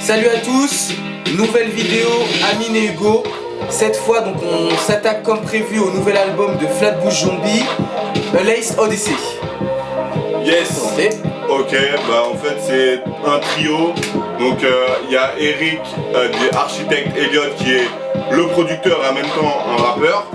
Salut à tous, nouvelle vidéo Amine et Hugo. Cette fois donc on s'attaque comme prévu au nouvel album de Flatbush Zombie, A Lace Odyssey. Yes. Ok, bah en fait c'est un trio. Donc il y a Eric des Architectes Elliot qui est le producteur et en même temps un rappeur.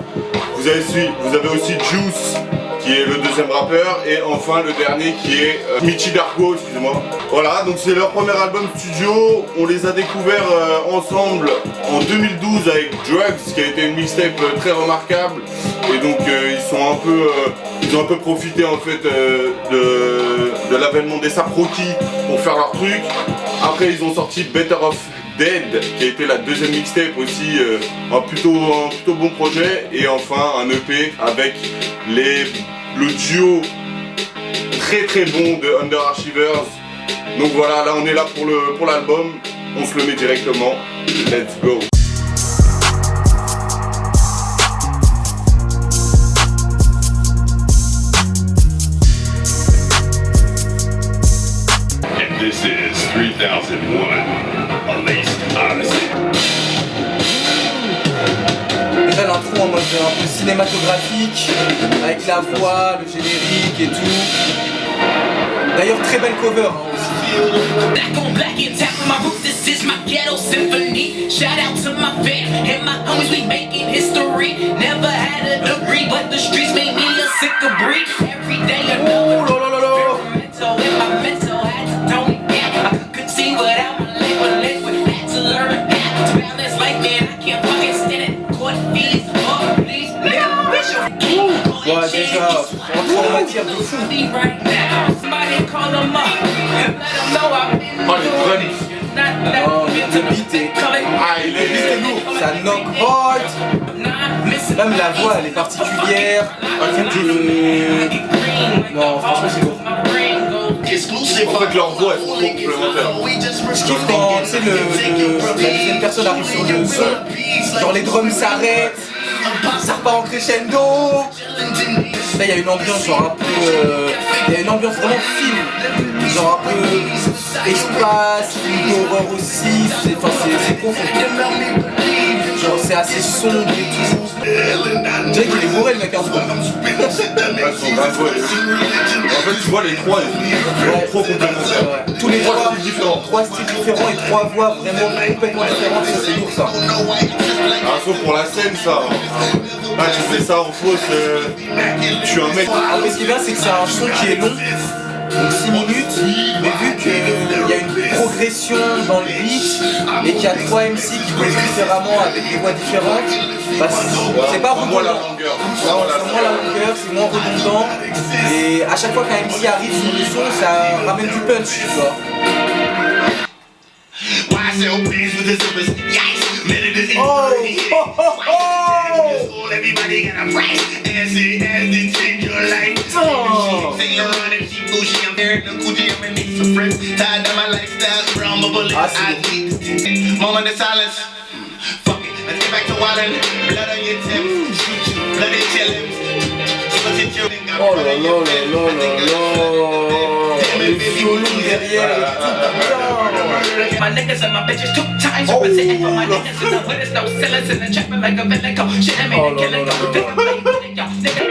Vous avez aussi Juice qui est le deuxième rappeur, et enfin le dernier qui est Michi Darko, excusez-moi. Voilà, donc c'est leur premier album studio. On les a découverts ensemble en 2012 avec Drugs, qui a été une mixtape très remarquable. Et donc ils ont un peu profité en fait de l'avènement des A$AP Rocky pour faire leur truc. Après ils ont sorti Better Off Dead, qui a été la deuxième mixtape aussi, un plutôt bon projet. Et enfin un EP avec le duo très bon de Under Archivers. Donc voilà, là on est là pour l'album, on se le met directement. Let's go. And this is 3001, A Lace Odyssey. Déjà l'intro en mode un peu cinématographique, avec la voix, le générique et tout. D'ailleurs très belle cover hein, aussi. Black on black in tap my roots, this is my ghetto symphony. Shout out to my fam and my homies, we making history. Never had a degree, but the streets made me a sicker breed. Every day another mental in my mental, had to tone it down. I could see without my language, had to learn how to balance life, man. I can't fucking stand it. Court fees, please, nigga, bitch. Ouais déjà, on rentre en matière de fou. Oh les drums. Oh, le beat est... Ah il est lourd. Ça knock hard. Même la voix elle est particulière. Non franchement c'est lourd. En fait leur voix est trop complémentaire. Je kiffe quand tu sais la deuxième personne arrive sur le son. Genre les drums s'arrêtent, ça repart en crescendo. Là il y a une ambiance genre un peu... il y a une ambiance vraiment film. Genre un peu espace, film d'horreur aussi. C'est profond. Genre c'est assez sombre et tout. On dirait qu'il est bourré le mec un peu. En fait tu vois les trois ils sont trop complémentaires. Tous les Trois styles différents. Trois styles différents et trois voix vraiment complètement différentes, ça c'est lourd ça. Un son pour la scène ça. Ah tu fais ça en fausse, je suis un mec. Après ce qui est bien c'est que c'est un son qui est long, donc 6 minutes, mais vu qu'il y a une progression dans le beat et qu'il y a 3 MC qui posent différemment avec des voix différentes, bah c'est pas redondant. Moins la longueur. C'est moins la longueur, c'est moins redondant, et à chaque fois qu'un MC arrive sur le son, ça ramène du punch, tu vois. Oh, oh, oh, oh. Everybody got a price, as it change your life. Say around and she bougie, I'm there, the Gucci, I'm in some friends. Tired to my lifestyle, brown my bullet, I need moment of silence. Fuck it, let's get back to wildin'. Blood on your Timbs, bloody chillin'. Oh là là là là là. Le violon derrière et tout. My niggas and my bitches 2 times representing for my niggas in the hood. It's no sellers in the trapping like a villain. Go shit, I made a killing. Go nigga.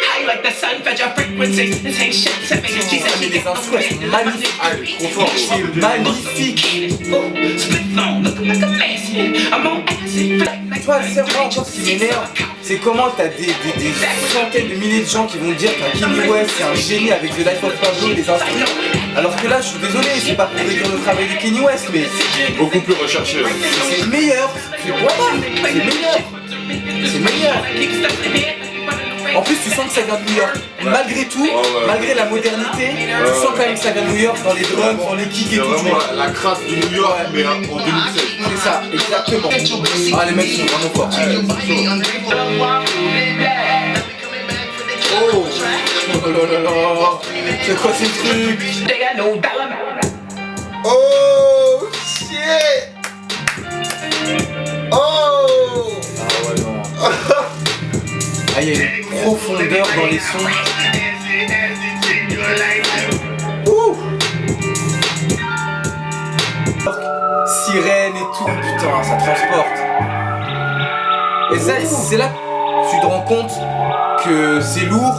High like the sun, fetch your frequencies. This ain't shit to me. She said she Les instruments sont magnifiques. Ah, trop fort. C'est magnifique. Split phone, looking like a mess. I'm on acid. Tu vois, c'est vraiment encore ce qui m'énerve, c'est comment t'as des centaines de milliers de gens qui vont dire qu'un Kanye West c'est un génie avec The Life of Pablo et les instruments. Alors que là, je suis désolé, c'est pas pour réduire le travail de Kanye West, mais Beaucoup plus recherché. c'est le meilleur. Voilà, c'est le meilleur. C'est le meilleur. En plus, tu sens que ça vient de New York. Malgré tout, malgré la modernité, tu sens quand même que ça vient de New York dans les drums, dans les kicks et C'est tout. vraiment la crasse de New York, mais en 2016. C'est ça, exactement. Ah, les mecs sont vraiment forts. Oh, oh là là là, c'est quoi ces trucs? Oh shit. Oh. Ah ouais non. Ah, il y a une profondeur dans les sons. Ouh. transporte. Et ça, c'est là que tu te rends compte que c'est lourd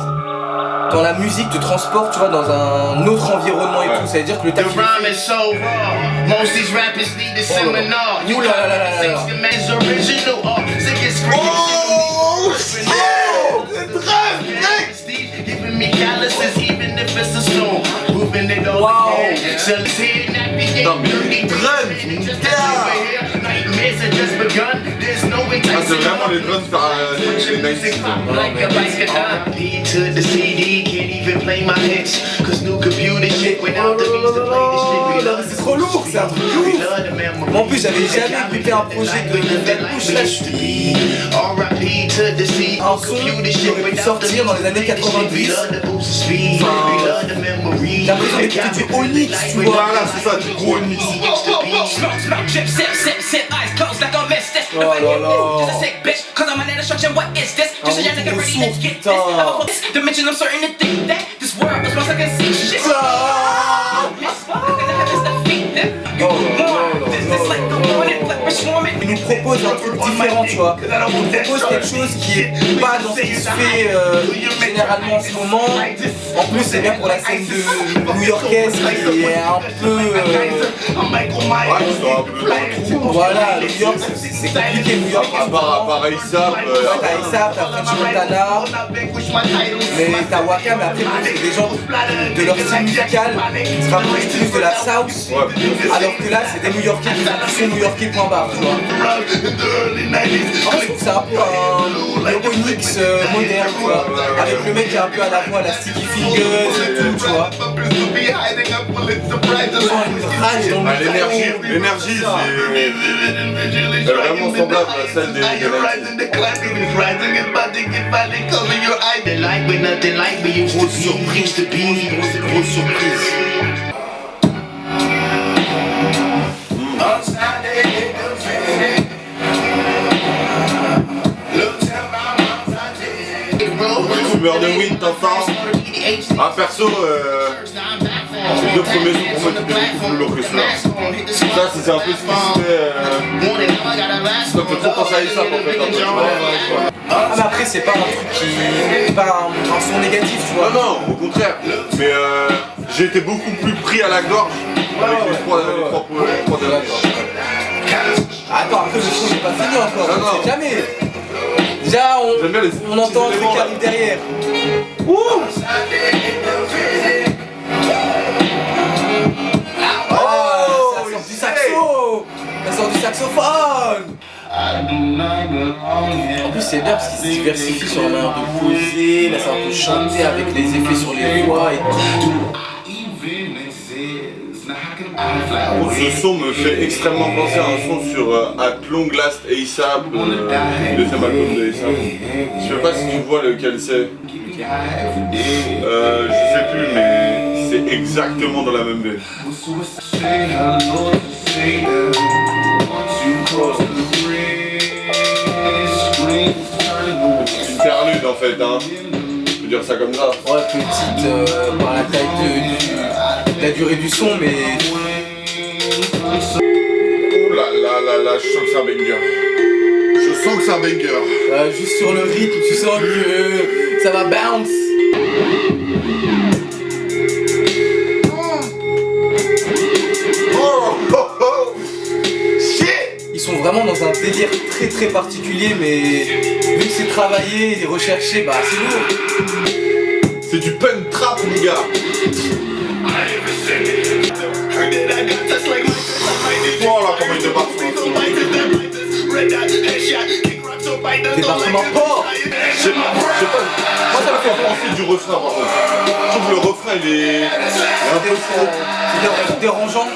quand la musique te transporte, tu vois, dans un autre environnement et tout. Ça veut dire que le taf il est fait. Ouh là là là là là. Ah, c'est vraiment les drums faire les nights. C'est trop lourd, c'est un truc de ouf. Moi en plus j'avais jamais écouté un projet de Flatbush là, un son qui aurait pu sortir dans les années 90. Enfin, j'ai l'impression d'écouter du Onyx, tu vois. Voilà, c'est ça, du gros Onyx. Oh là là. Il nous propose un truc différent, tu vois. Il nous propose quelque chose qui est pas dans ce qui se fait généralement en ce moment. En plus, c'est bien pour la scène de new-yorkaise qui est un peu. Voilà, New York, c'est compliqué, New York. Par ASAP. T'as ASAP, t'as French Montana, mais t'as Waka, mais après, c'est des gens de leur style musical qui se rapprochent plus de la South, alors que là, c'est des New-Yorkais qui sont New-Yorkais.bar, tu vois. En fait, je trouve que c'est un peu un Onyx moderne, tu vois, avec le mec qui est un peu à la fois la Sticky Fingers et tout, tu vois. Ils ont une rage dans le L'énergie, c'est vraiment semblable à celle des Nights. Grosse surprise, grosse surprise. Fumeur de weed, t'entends? Ah, perso, les deux premiers sons pour moi qui étaient beaucoup plus lourds que ceux-là. Ça, c'est un peu ce qui se fait. Ça me fait trop penser à ça en fait. Ah mais après c'est pas un truc qui... pas un son négatif, tu vois. Non, au contraire. Mais j'ai été beaucoup plus pris à la gorge avec les trois derniers. Attends, après le son n'est pas fini encore, on sait jamais. Déjà on entend un truc qui arrive derrière. Ouh. Ça sort du saxo. Ça sort du saxophone. En plus c'est bien parce qu'il se diversifie sur la manière de poser, là c'est un peu chanté avec les effets sur les voix et tout. Ce son me fait extrêmement penser à un son sur At Long Last ASAP, le deuxième album de ASAP. Je sais pas si tu vois lequel c'est. Je sais plus, mais c'est exactement dans la même veine. Une interlude en fait, hein. Je peux dire ça comme ça. Ouais, petite par la taille de la durée du son, mais. Oh là là là là, je sens que c'est un banger. Je sens que c'est un banger. Juste sur le rythme, tu sens que ça va bounce. Ils sont vraiment dans un délire très très particulier, mais vu que c'est travaillé et recherché, bah c'est lourd. C'est du punk trap, mon gars. Voilà comment il débarque sur un son. Débarquement fort. Je sais pas, moi ça me fait penser du refrain par contre. Je trouve que le refrain il est un peu trop dérangeant.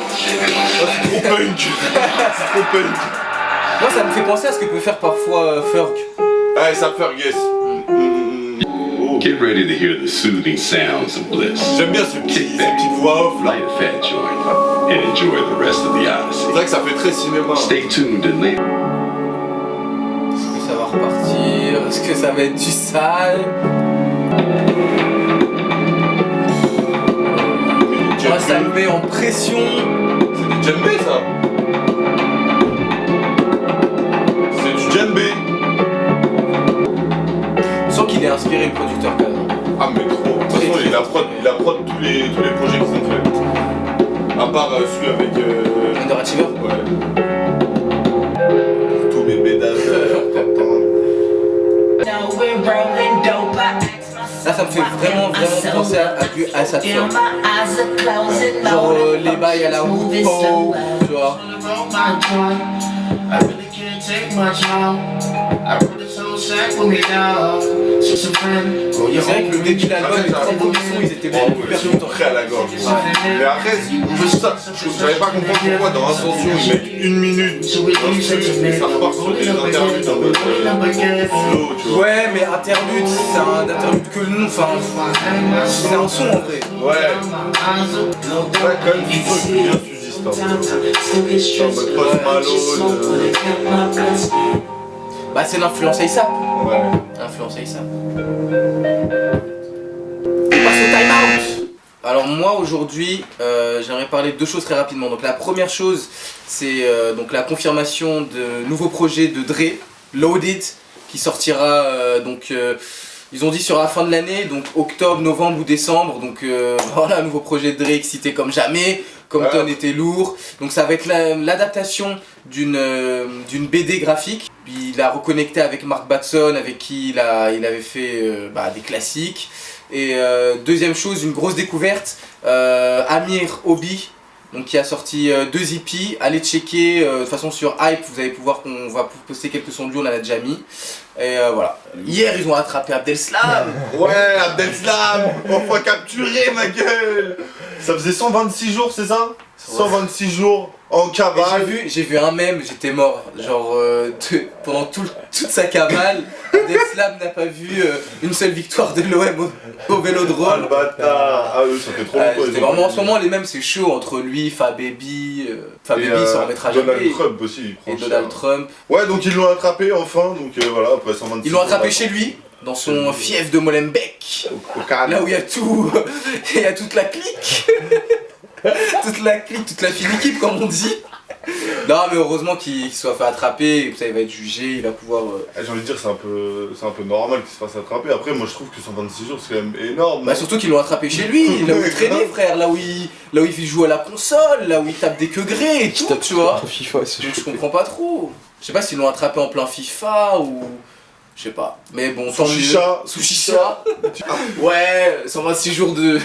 trop punk. C'est trop punk. Moi ça me fait penser à ce que peut faire parfois Ferg. Ouais, ça Ferg, yes. Get ready to hear the soothing sounds of bliss. J'aime bien ces petites voix off là. Light a fat joint and enjoy the rest of the C'est Odyssey. vrai que ça fait très cinéma. Stay tuned and later. Est-ce que ça va repartir? Est-ce que ça va être du sale? Moi ça me met en pression. C'est du djembé ça. inspiré le producteur quand même. Ah mais trop. De toute façon, il a prod tous les projets qu'ils ont fait. À part celui avec... Underachiever. Ouais. Tous mes bédages. Là ça me fait vraiment penser à sa firme. Genre les bails à la Whoop, tu vois. C'est vrai que le début de l'album, les trois premiers sons, ils étaient beaucoup plus percutants. Prêt à la gorge. Mais après, j'avais pas compris pourquoi dans Ascension ils mettent 1 minute et ça repart sur les interludes en mode slow, tu vois. Ouais, mais interlude, c'est un interlude que le nom, enfin, c'est un son en vrai. Ouais, quand même, il faut bien subsistant. En mode Post Malone. Bah, c'est l'influence ASAP. Ouais. Influence ASAP. On passe au time out. Alors moi aujourd'hui, j'aimerais parler de deux choses très rapidement. Donc la première chose, c'est donc la confirmation de nouveau projet de Dre, Loaded, qui sortira ils ont dit sur la fin de l'année, donc octobre, novembre ou décembre. Donc voilà, nouveau projet de Dre, excité comme jamais. Compton était lourd. Donc ça va être l'adaptation d'une BD graphique. Il a reconnecté avec Mark Batson, avec qui il avait fait des classiques. Et deuxième chose, une grosse découverte, Amir Obi, donc qui a sorti 2 EP. Allez checker, de toute façon sur Hype, vous allez pouvoir qu'on va poster quelques sons de lui, on en a déjà mis. Et voilà. Hier, ils ont attrapé Abdelslam. Ouais, Abdelslam, enfin capturé ma gueule. Ça faisait 126 jours, c'est ça? 126 jours en cavale. J'ai vu un mème, j'étais mort. Genre, pendant toute sa cavale, Abdelslam n'a pas vu une seule victoire de l'OM au Vélodrome. Ah le bâtard. Ah oui, ça fait trop longtemps. C'était vraiment en ce moment, les mêmes, c'est chaud entre lui, Fababy. Fababy s'en remettra jamais. Donald Trump aussi. Et Donald Trump. Ouais, donc ils l'ont attrapé enfin, donc voilà, après 126 Ils l'ont attrapé chez lui, dans son fief de Molenbeek. Là où il y a tout, il y a toute la clique. toute la fine équipe comme on dit. Non mais heureusement qu'il soit fait attraper, et ça il va être jugé, il va pouvoir... J'ai envie de dire c'est un peu normal qu'il se fasse attraper, après moi je trouve que 126 jours c'est quand même énorme. Bah surtout qu'ils l'ont attrapé chez lui, là où il traînait frère, là où il joue à la console, là où il tape des queugrés et tout, tu vois. FIFA, donc je comprends pas trop. Je sais pas s'ils l'ont attrapé en plein FIFA ou... Je sais pas, mais bon, tant mieux. Sous chicha. Ouais, 126 jours de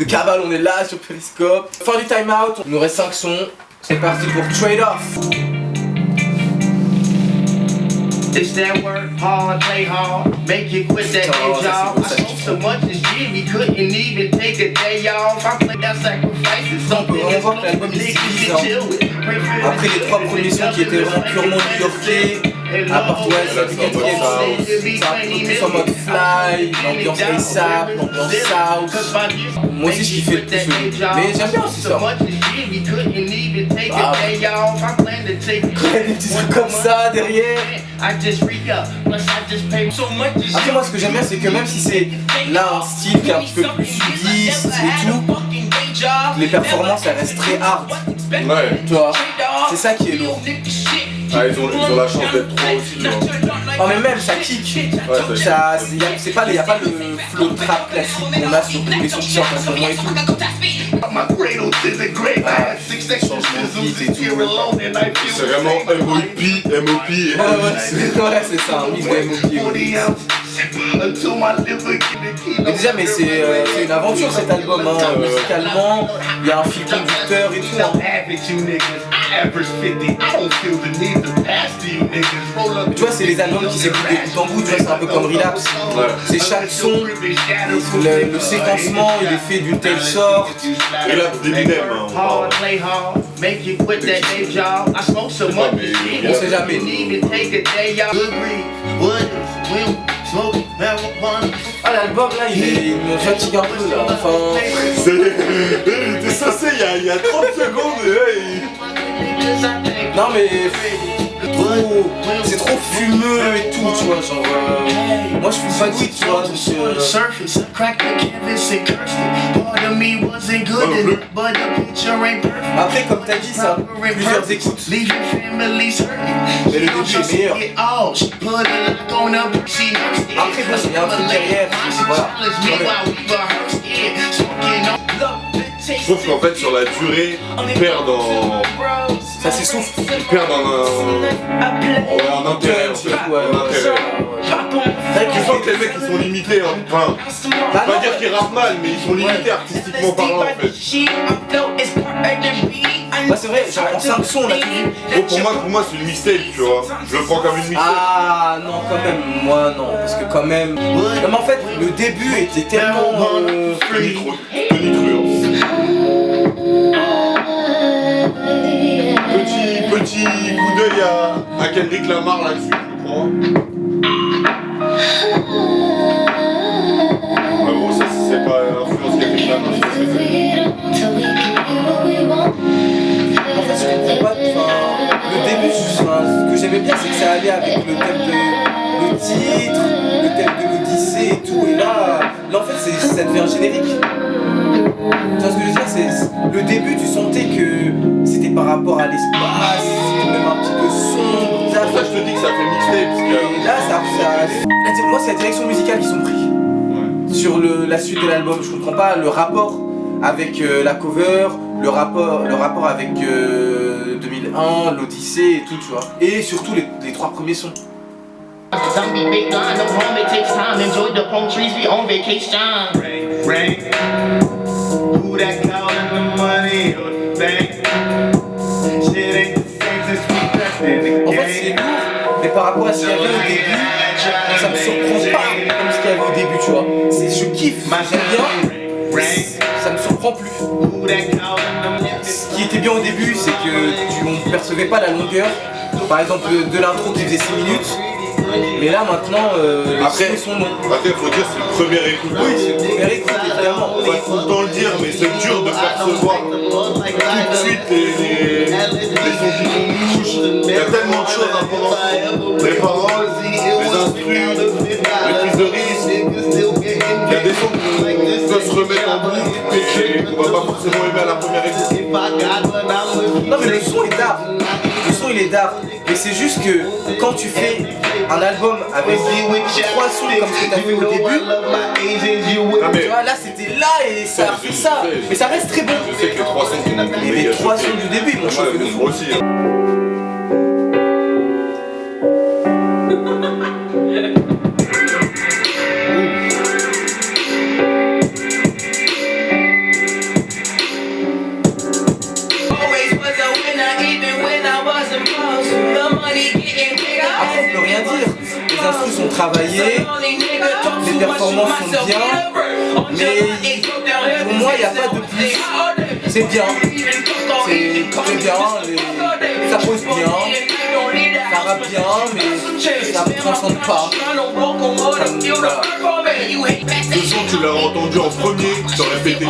cavale, on est là sur Periscope. Fin du time out, il nous reste 5 sons. C'est parti pour Trade Off. It's that work hard, play hard, make you quit that day job. I smoked so much this year, we couldn't even take a day off. I play that sacrifice, it's something On voit que l'album est suffisant. Après les 3 premiers sons qui étaient vraiment purement new-yorkais, à part ouais, ça du 4ème, c'est un peu plus en mode fly, l'ambiance ASAP, l'ambiance South. Moi aussi je kiffais le plus celui, mais j'aime bien aussi ça. Quand il y a des petits trucs comme ça derrière. Après moi ce que j'aime bien c'est que même si c'est là un style qui est un petit peu plus sudiste et tout, les performances elles restent très hard. Ouais. Tu vois, c'est ça qui est lourd. Ah ils ont la chance d'être trop aussi, tu vois. Non mais même ça kick. Ouais, ça, y a pas le flow trap classique qu'on a sur tous les sons qui sortent en ce moment et tout. C'est vraiment MOP. Ouais, c'est ça, un mix de MOP. Mais déjà, mais c'est une aventure cet album, hein. Musicalement, il y a un fil conducteur et tout. Hein. Mais tu vois, c'est les albums qui s'écoutent de bout en bout, tu vois, c'est un peu comme Relapse. Ouais. C'est chaque son, le séquencement, il est fait d'une telle sorte. Relapse d'Eminem, hein, on sait jamais. Ah l'album là il me fatigue un peu là, enfin... T'es censé il y a 30 secondes et là Non mais... C'est trop fumeux et tout, tu vois, genre... Moi je suis fatigué, tu vois, donc... me wasn't good enough, but the picture ain't perfect. Après, comme t'as dit, ça plusieurs écoutes. Leaving families hurting. Mais le début est meilleur. She put a lock on her, she nursed it. Après, bon, il y a un truc derrière, voilà. Je trouve qu'en fait sur la durée, ils perdent en... Ça s'essouffle. Ils perdent en intérêt en fait. En intérêt. Tu sens que les mecs ils sont limités, hein. Enfin, je vais pas dire qu'ils rappent mal, mais ils sont limités artistiquement parlant en fait. Bah c'est vrai, genre en 5 sons on a tout vu. Bon, pour moi c'est une mixtape, tu vois. Je le prends comme une mixtape. Ah non quand même, moi non, parce que quand même... Non mais en fait, le début était tellement... Tonitruant. Petit coup d'œil à Kendrick Lamar là-dessus, je crois. En gros, ça c'est pas influence Kendrick Lamar, je sais ce que c'est. En fait, je comprends pas. Le début, ce que j'aimais bien, c'est que ça allait avec le thème le titre, le thème de l'Odyssée et tout. Et là en fait, ça devient un générique. Tu vois ce que je veux dire? Le début, tu sentais que c'était par rapport à l'espace, c'était même un petit peu sombre. C'est pour ça que je te dis que ça fait mixtape. Parce que... Et là, moi, c'est la direction musicale qu'ils ont pris. Ouais. Sur la suite de l'album, je comprends pas le rapport avec la cover, le rapport avec 2001, l'Odyssée et tout, tu vois. Et surtout les 3 premiers sons. Zombie big gun, no home, it takes time. Enjoy the palm trees, we on vacation. Rain, who that calling the money or the bank? Shit ain't the same since we left in the En fait, c'est lourd, mais par rapport à ce qu'il y avait au début, ça me surprend pas comme ce qu'il y avait au début, tu vois. Je kiffe, j'aime bien, ça me surprend plus. Ce qui était bien au début, c'est que on ne percevait pas la longueur. Par exemple, de l'intro qui faisait 6 minutes. Mais là maintenant, les sons sont longs. Après, faut dire c'est le premier écoute. Oui, c'est le premier écoute, évidemment. On va tout le temps le dire, mais c'est dur de percevoir tout de suite les sons qui font mouche. Il y a tellement de choses à prendre. Les paroles, les instrus, les prises de risque. Il y a des sons qu'on peut se remettre en boucle et qu'on va pas forcément aimer à la première écoute. Non mais le son est d'art. Le son il est d'art. Mais c'est juste que quand tu fais un album avec 3 sons comme ce que t'as fait au début, tu vois, là c'était là et ça a fait ça. Mais ça reste très bon. Je sais que les 3 sons qui m'ont Et les 3 sons du début ils m'ont chauffé de fou. Moi aussi. Après on peut rien dire. Les instrus sont travaillés, les performances sont bien, mais pour moi il n'y a pas de plus. C'est bien, c'est bien, ça pose bien, ça rappe bien, mais ça ne transcende pas. Le son tu l'as entendu en premier, tu t'aurais pété.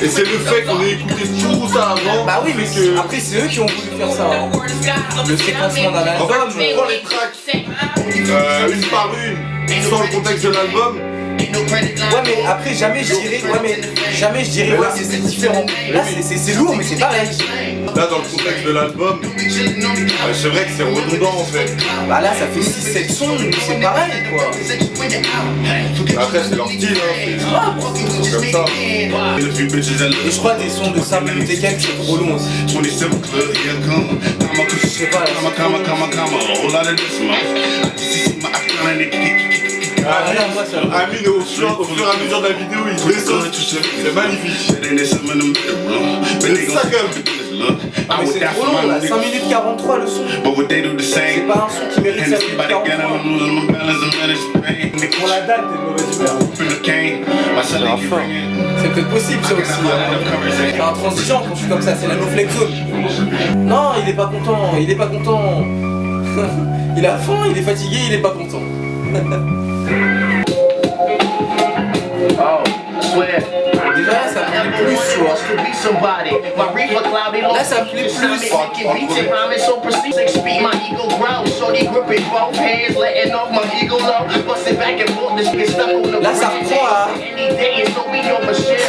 Et c'est le fait qu'on ait écouté tout ça avant. Bah oui, mais après c'est eux qui ont voulu faire ça. Hein. Le séquencement d'un En album. fait, tu prends les tracks une par une, sans le contexte de l'album. Ouais mais après jamais je dirais ouais c'est différent. Là c'est lourd mais c'est pareil. Là dans le contexte de l'album, c'est vrai que c'est redondant en fait. Bah là ça fait 6-7 sons, c'est pareil quoi. Après c'est leur style, hein. C'est comme ça. Et je crois des sons de 5 minutes et quelques c'est trop long aussi. Je sais pas là, regarde moi ça. Amine au fur et à mesure de la vidéo il descend, c'est magnifique. C'est ça quand même. Ah mais c'est trop long là, 5 minutes 43 le son. C'est pas un son qui mérite 5 minutes 43. Mais pour la date t'es de mauvaise humeur. C'est peut-être possible ça aussi. C'est intransigeant quand je suis comme ça, c'est la no flex zone. Non il est pas content, il est pas content. Il a faim, il est fatigué, il est pas content. Oh, swear. Déjà là ça me plaît plus, tu vois. Là ça me plaît plus. Là ça reprend à...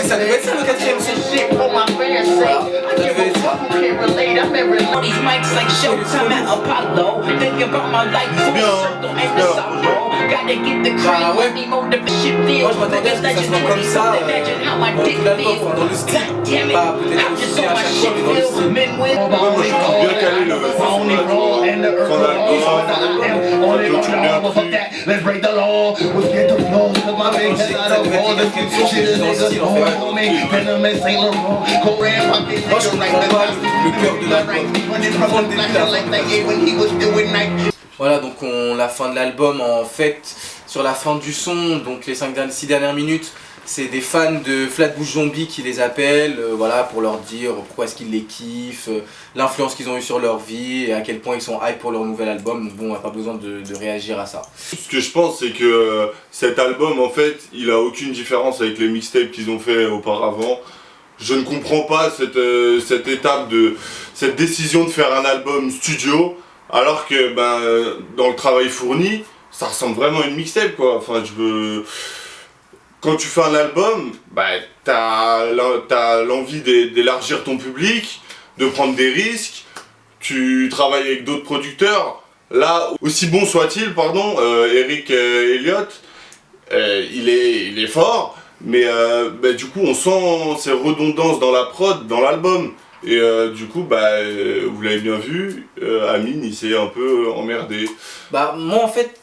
Ça devait être ça le 4ème son. Voilà, ça devait être ça. These mics like Showtime at Apollo. Think about my life, full circle and the sorrow. Gotta get the cream, money, motivation, feel. Moi je m'attendais à ce que ça soit comme ça dans tout l'album, enfin, dans le style, pas peut-être aussi bien à chaque fois, mais dans le style. Moi je trouve bien calé le son là, Let's break the law, let's get the flow, cause my big head out of all the shit is niggas on me. Venom and Saint Laurent, Koran pocket. Moi je comprends pas le cœur de l'album. Je comprends le début de la fin. Voilà, donc la fin de l'album en fait, sur la fin du son, donc les 6 dernières minutes, c'est des fans de Flatbush Zombie qui les appellent, voilà, pour leur dire pourquoi est-ce qu'ils les kiffent, l'influence qu'ils ont eu sur leur vie et à quel point ils sont hype pour leur nouvel album. Donc bon, on n'a pas besoin de réagir à ça. Ce que je pense, c'est que cet album, en fait, il a aucune différence avec les mixtapes qu'ils ont fait auparavant. Je ne comprends pas cette étape cette décision de faire un album studio, alors que dans le travail fourni, ça ressemble vraiment à une mixtape, quoi. Enfin, quand tu fais un album, t'as l'envie d'élargir ton public, de prendre des risques, tu travailles avec d'autres producteurs. Là, aussi bon soit-il, Eric Elliott, il est fort, mais du coup on sent ces redondances dans la prod, dans l'album. Et du coup, vous l'avez bien vu, Amine il s'est un peu emmerdé. Moi en fait,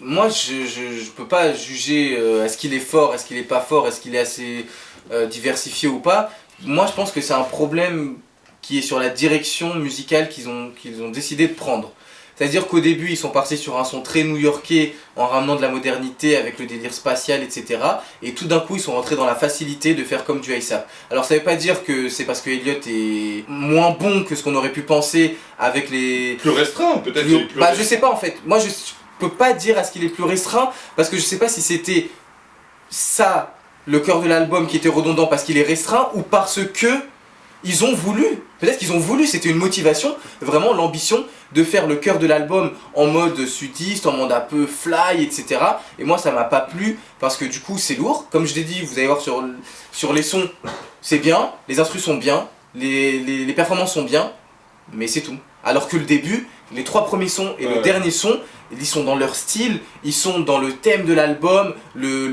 je peux pas juger est-ce qu'il est fort, est-ce qu'il est pas fort, est-ce qu'il est assez diversifié ou pas. Moi je pense que c'est un problème qui est sur la direction musicale qu'ils ont décidé de prendre. C'est-à-dire qu'au début ils sont partis sur un son très new-yorkais en ramenant de la modernité avec le délire spatial, etc. Et tout d'un coup ils sont rentrés dans la facilité de faire comme du ASAP. Alors ça veut pas dire que c'est parce que Elliott est moins bon que ce qu'on aurait pu penser avec les... Plus restreint peut-être. Je sais pas en fait, moi je peux pas dire à ce qu'il est plus restreint parce que je sais pas si c'était ça le cœur de l'album qui était redondant parce qu'il est restreint ou parce que ils ont voulu, peut-être qu'ils ont voulu, c'était une motivation, vraiment l'ambition de faire le cœur de l'album en mode sudiste, en mode un peu fly, etc. Et moi ça m'a pas plu parce que du coup c'est lourd, comme je l'ai dit, vous allez voir sur les sons, c'est bien, les instrus sont bien, les performances sont bien, mais c'est tout. Alors que le début, les 3 premiers sons et le dernier son, ils sont dans leur style, ils sont dans le thème de l'album, le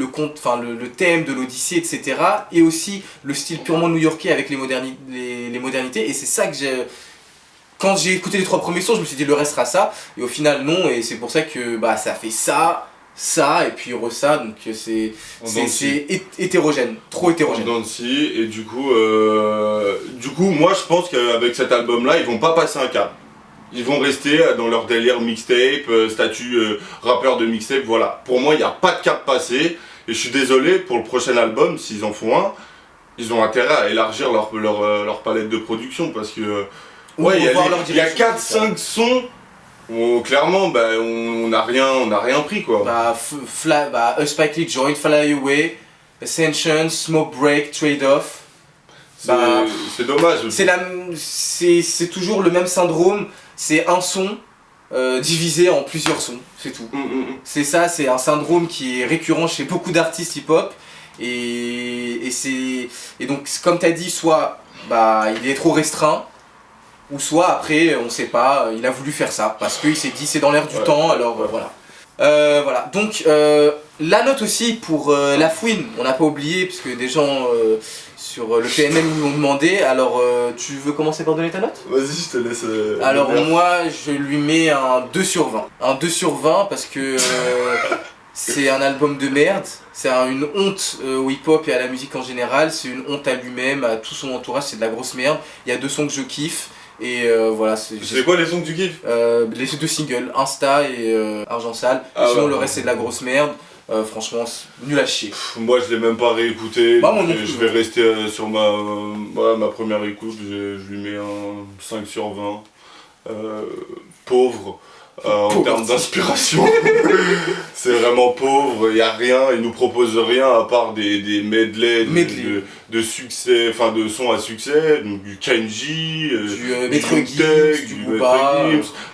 thème de l'Odyssée, etc. Et aussi le style purement new-yorkais avec les modernités. Et c'est ça que quand j'ai écouté les 3 premiers sons, je me suis dit le reste sera ça. Et au final non, et c'est pour ça que ça fait ça, et puis ça, donc c'est hétérogène, trop hétérogène. Et du coup, moi je pense qu'avec cet album-là, ils vont pas passer un cap. Ils vont rester dans leur délire mixtape, statut rappeur de mixtape, voilà. Pour moi, il n'y a pas de cap passé. Et je suis désolé, pour le prochain album, s'ils en font un, ils ont intérêt à élargir leur palette de production. Parce que, il y a 4-5 sons où clairement, on n'a rien pris, quoi. A Spike Lee Joint, Fly Away, Ascension, Smoke Break, Trade Off. C'est dommage. C'est toujours le même syndrome. C'est un son divisé en plusieurs sons, c'est tout. C'est ça, c'est un syndrome qui est récurrent chez beaucoup d'artistes hip-hop. Et donc, comme tu as dit, soit il est trop restreint, ou soit après, on sait pas, il a voulu faire ça, parce qu'il s'est dit c'est dans l'air du temps, alors voilà. Voilà, donc la note aussi pour La Fouine, on n'a pas oublié, parce que des gens sur le PNL nous l'ont demandé. Alors tu veux commencer par donner ta note? Vas-y, je te laisse. Alors moi je lui mets un 2 sur 20. Un 2 sur 20 parce que c'est un album de merde, c'est une honte au hip-hop et à la musique en général, c'est une honte à lui-même, à tout son entourage, c'est de la grosse merde. Il y a 2 sons que je kiffe. Et voilà, c'est quoi les sons que tu kiffes? Les 2 singles, Insta et Argent Sale. Sinon le reste c'est de la grosse merde. Franchement, nul à chier. Moi je l'ai même pas réécouté. Je vais plus, rester sur ma première écoute. Je lui mets un 5 sur 20. Pauvre. en termes d'inspiration. C'est vraiment pauvre, il n'y a rien, ils nous proposent rien à part des medley de succès, enfin de sons à succès, donc du Kenji, du Maître Gims, du Booba.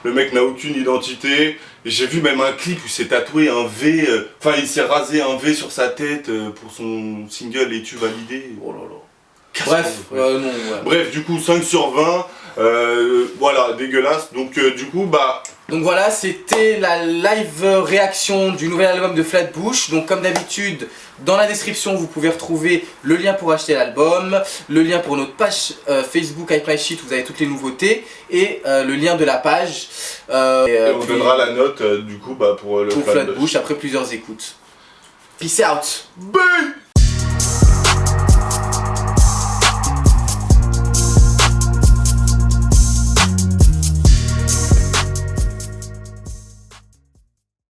Le mec n'a aucune identité. Et j'ai vu même un clip où il s'est tatoué un V, enfin il s'est rasé un V sur sa tête pour son single Es-tu validé? Oh là là. Bref, non, ouais. Bref, du coup 5 sur 20, voilà, dégueulasse. Donc du coup, Donc voilà, c'était la live réaction du nouvel album de Flatbush. Donc comme d'habitude, dans la description, vous pouvez retrouver le lien pour acheter l'album, le lien pour notre page Facebook Hype My Shit où vous avez toutes les nouveautés, et le lien de la page. Et on donnera la note du coup pour le Flatbush après plusieurs écoutes. Peace out. Bye.